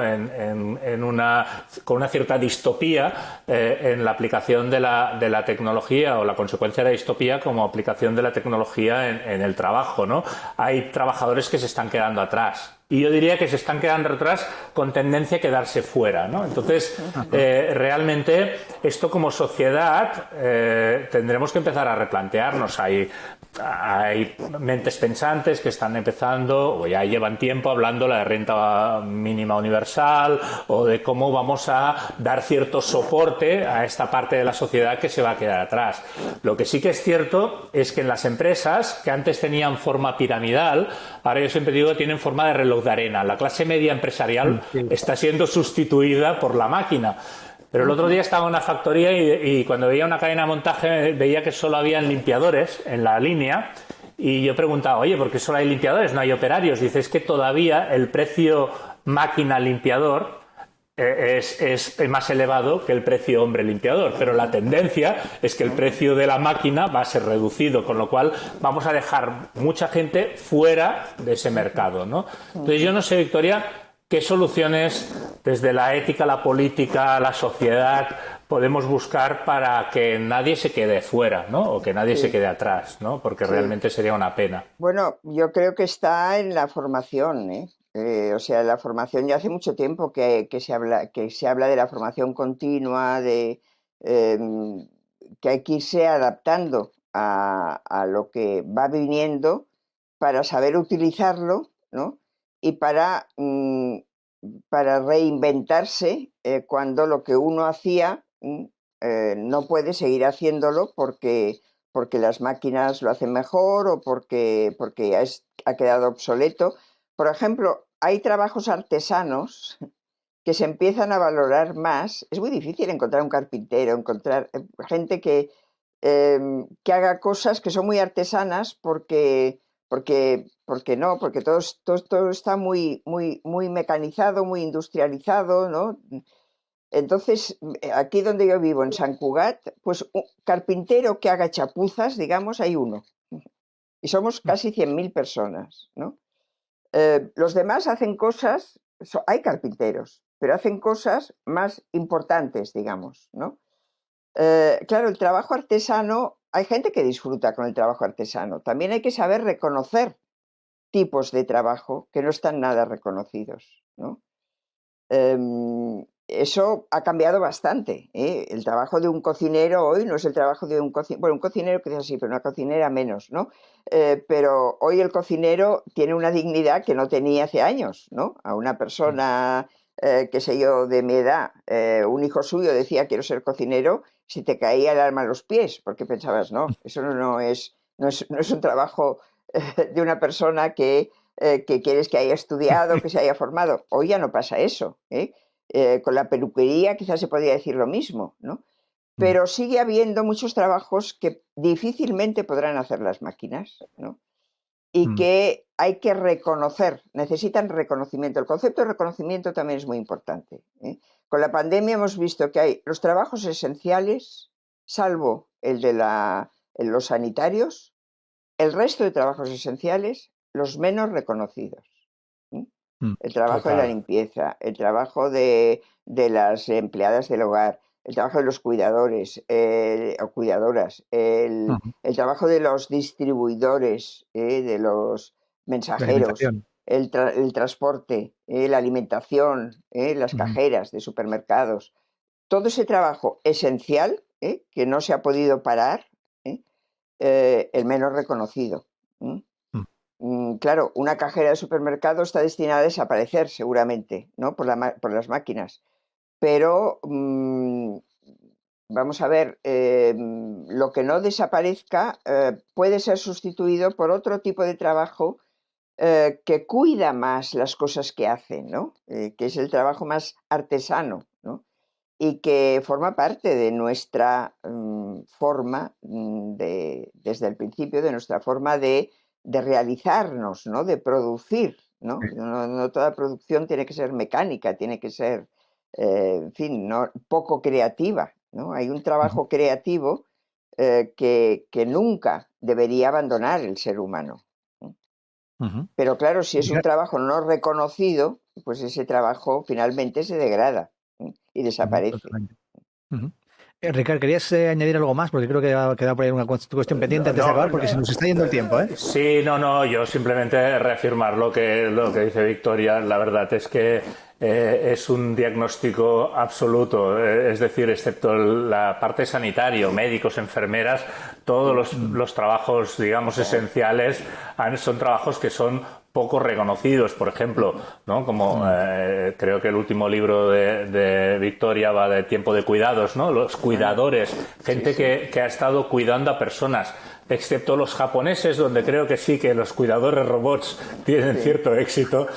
Con una cierta distopía en la aplicación de la tecnología o la consecuencia de la distopía como aplicación de la tecnología en el trabajo, ¿no? Hay trabajadores que se están quedando atrás. Y yo diría que se están quedando atrás con tendencia a quedarse fuera, ¿no? Entonces, realmente, esto como sociedad tendremos que empezar a replantearnos. Hay mentes pensantes que están empezando o ya llevan tiempo hablando de la renta mínima universal o de cómo vamos a dar cierto soporte a esta parte de la sociedad que se va a quedar atrás. Lo que sí que es cierto es que en las empresas que antes tenían forma piramidal, ahora yo siempre digo que tienen forma de reloj de arena. La clase media empresarial está siendo sustituida por la máquina. Pero el otro día estaba en una factoría y cuando veía una cadena de montaje veía que solo habían limpiadores en la línea y yo preguntaba, oye, ¿por qué solo hay limpiadores? No hay operarios. Dice, es que todavía el precio máquina limpiador es más elevado que el precio hombre limpiador, pero la tendencia es que el precio de la máquina va a ser reducido, con lo cual vamos a dejar mucha gente fuera de ese mercado, ¿no? Entonces yo no sé, Victoria, ¿qué soluciones desde la ética, la política, la sociedad podemos buscar para que nadie se quede fuera, ¿no? O que nadie se quede atrás, ¿no? Porque realmente sería una pena. Bueno, yo creo que está en la formación, ¿eh? O sea, la formación ya hace mucho tiempo que se habla de la formación continua, que hay que irse adaptando a lo que va viniendo para saber utilizarlo, ¿no? Y para reinventarse cuando lo que uno hacía no puede seguir haciéndolo porque las máquinas lo hacen mejor o porque ha quedado obsoleto. Por ejemplo, hay trabajos artesanos que se empiezan a valorar más. Es muy difícil encontrar un carpintero, encontrar gente que haga cosas que son muy artesanas porque todo está muy mecanizado, muy industrializado, ¿no? Entonces, aquí donde yo vivo, en Sant Cugat, pues un carpintero que haga chapuzas, digamos, hay uno. Y somos casi 100.000 personas, ¿no? Los demás hacen cosas, hay carpinteros, pero hacen cosas más importantes, digamos, ¿no? Claro, el trabajo artesano, hay gente que disfruta con el trabajo artesano. También hay que saber reconocer tipos de trabajo que no están nada reconocidos, ¿no? Eso ha cambiado bastante, ¿eh? El trabajo de un cocinero hoy no es el trabajo de un cocinero, bueno, un cocinero quizás sí, pero una cocinera menos, ¿no? Pero hoy el cocinero tiene una dignidad que no tenía hace años, ¿no? A una persona, qué sé yo, de mi edad, un hijo suyo decía quiero ser cocinero, si te caía el alma a los pies, porque pensabas, no, eso no es un trabajo de una persona que quieres que haya estudiado, que se haya formado. Hoy ya no pasa eso, ¿eh? Con la peluquería quizás se podría decir lo mismo, ¿no? Pero sigue habiendo muchos trabajos que difícilmente podrán hacer las máquinas, ¿no? Y que hay que reconocer, necesitan reconocimiento. El concepto de reconocimiento también es muy importante, ¿eh? Con la pandemia hemos visto que hay los trabajos esenciales, salvo el de los sanitarios, el resto de trabajos esenciales, los menos reconocidos. el trabajo de la Total. limpieza, el trabajo de las empleadas del hogar, el trabajo de los cuidadores o cuidadoras, Ujú. el trabajo de los distribuidores, de los La mensajeros, alimentación. el transporte, la alimentación, las Ujú. cajeras de supermercados. Todo ese trabajo esencial, que no se ha podido parar, ¿eh? El menos reconocido. ¿Mm? Mm. Claro, una cajera de supermercado está destinada a desaparecer seguramente, ¿no? Por las máquinas. Pero vamos a ver, lo que no desaparezca puede ser sustituido por otro tipo de trabajo que cuida más las cosas que hacen, ¿no? Que es el trabajo más artesano, ¿no? Y que forma parte de nuestra forma desde el principio, de nuestra forma de realizarnos, ¿no? De producir, ¿no? No toda producción tiene que ser mecánica, tiene que ser, en fin, no, poco creativa, ¿no? Hay un Ujú. trabajo creativo que nunca debería abandonar el ser humano. ¿No? Ujú. Pero claro, si es un Ricard, trabajo no reconocido, pues ese trabajo finalmente se degrada y ujú, desaparece. totalmente. Ujú. Ricard, ¿querías añadir algo más? Porque creo que ha quedado por ahí una cuestión pendiente No, antes de no, acabar, porque se nos está yendo el tiempo, ¿eh? sí, no, yo simplemente reafirmar lo que dice Victoria. La verdad es que es un diagnóstico absoluto, es decir, excepto la parte sanitaria, médicos, enfermeras, todos Sí, los trabajos, digamos, claro. esenciales son trabajos que son poco reconocidos, por ejemplo, ¿no? Como Mm. creo que el último libro de Victoria va de tiempo de cuidados, ¿no? Los Bueno, cuidadores, sí, gente sí. que ha estado cuidando a personas, excepto los japoneses, donde creo que sí que los cuidadores robots tienen Sí. cierto éxito.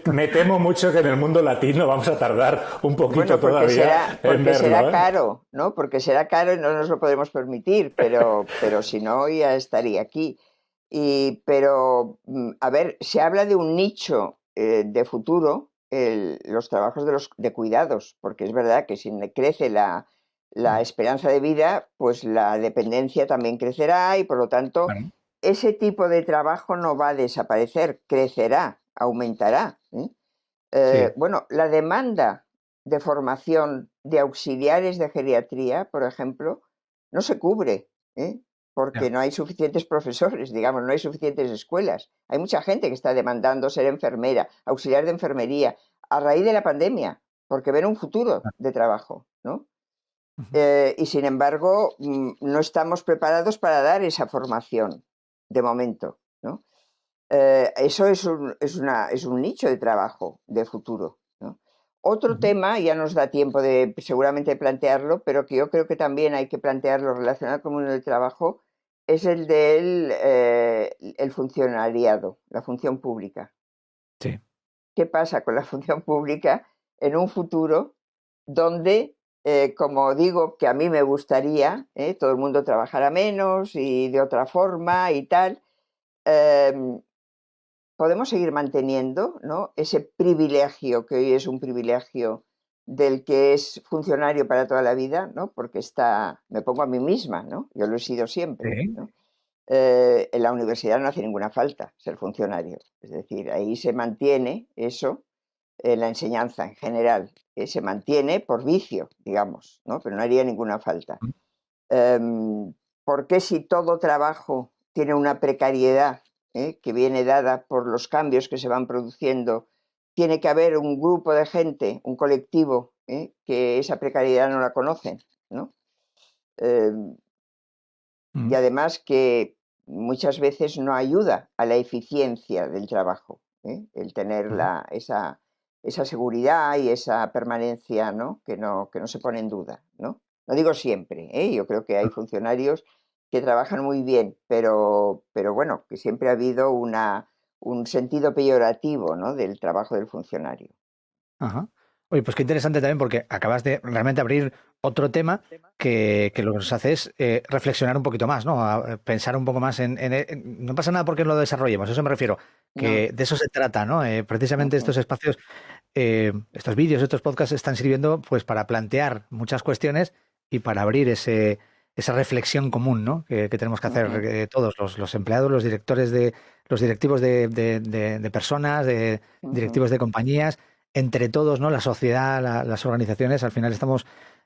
Me temo mucho que en el mundo latino vamos a tardar un poquito Bueno, todavía en porque será verlo, ¿eh? caro, ¿no? Porque será caro y no nos lo podemos permitir, pero si no, ya estaría aquí. Pero, a ver, se habla de un nicho de futuro, los trabajos de cuidados, porque es verdad que si crece la esperanza de vida, pues la dependencia también crecerá y por lo tanto Bueno, ese tipo de trabajo no va a desaparecer, crecerá, aumentará. sí, Bueno, la demanda de formación de auxiliares de geriatría, por ejemplo, no se cubre, ¿eh? Porque ya, no hay suficientes profesores, digamos, no hay suficientes escuelas. Hay mucha gente que está demandando ser enfermera, auxiliar de enfermería, a raíz de la pandemia, porque ven un futuro claro. de trabajo, ¿no? Ujú. Y sin embargo, no estamos preparados para dar esa formación, de momento, ¿no? Eso es un nicho de trabajo de futuro, ¿no? Otro Ujú. tema, ya nos da tiempo de seguramente plantearlo, pero que yo creo que también hay que plantearlo relacionado con el mundo del trabajo, es el del el funcionariado, la función pública. Sí. ¿Qué pasa con la función pública en un futuro donde, como digo, que a mí me gustaría, todo el mundo trabajara menos y de otra forma y tal? em, Podemos seguir manteniendo, ¿no? Ese privilegio que hoy es un privilegio del que es funcionario para toda la vida, ¿no? Porque me pongo a mí misma, ¿no? Yo lo he sido siempre, Sí. ¿no? En la universidad no hace ninguna falta ser funcionario, es decir, ahí se mantiene eso, la enseñanza en general, se mantiene por vicio, digamos, ¿no? Pero no haría ninguna falta. Mm. ¿Por qué si todo trabajo tiene una precariedad que viene dada por los cambios que se van produciendo, tiene que haber un grupo de gente, un colectivo, que esa precariedad no la conocen, ¿no? Eh, y Mm. además que muchas veces no ayuda a la eficiencia del trabajo, el tener Ujú. esa seguridad y esa permanencia, ¿no? Que no se pone en duda, ¿no? No digo siempre, yo creo que hay funcionarios que trabajan muy bien, pero bueno, que siempre ha habido un sentido peyorativo, ¿no? Del trabajo del funcionario. Ajá. Oye, pues qué interesante también porque acabas de realmente abrir otro tema que lo que nos hace es reflexionar un poquito más, ¿no? Pensar un poco más no pasa nada porque lo desarrollemos, a eso me refiero, No, que de eso se trata, ¿no? Precisamente ujú, estos espacios, estos vídeos, estos podcasts están sirviendo pues para plantear muchas cuestiones y para abrir esa reflexión común, ¿no? que tenemos que hacer todos, los empleados, los directivos de personas, directivos de compañías, entre todos, ¿no? La sociedad, las organizaciones, al final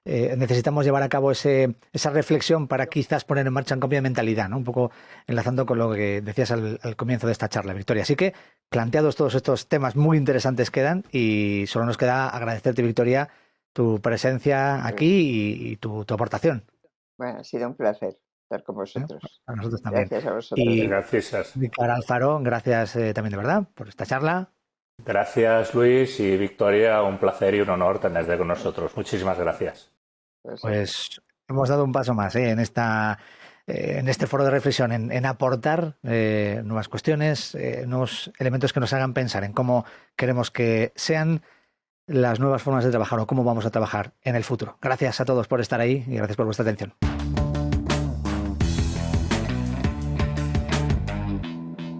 necesitamos llevar a cabo esa reflexión para quizás poner en marcha un cambio de mentalidad, ¿no? Un poco enlazando con lo que decías al comienzo de esta charla, Victoria. Así que, planteados todos estos temas muy interesantes quedan, y solo nos queda agradecerte, Victoria, tu presencia aquí y tu aportación. Bueno, ha sido un placer estar con vosotros. A nosotros también. Gracias a vosotros. Y Gracias. Clara Alfaro, gracias también de verdad por esta charla. Gracias, Luis y Victoria. Un placer y un honor tenerte con nosotros. Muchísimas gracias. Pues hemos dado un paso más en este foro de reflexión, en aportar nuevas cuestiones, nuevos elementos que nos hagan pensar en cómo queremos que sean las nuevas formas de trabajar o cómo vamos a trabajar en el futuro. Gracias a todos por estar ahí y gracias por vuestra atención.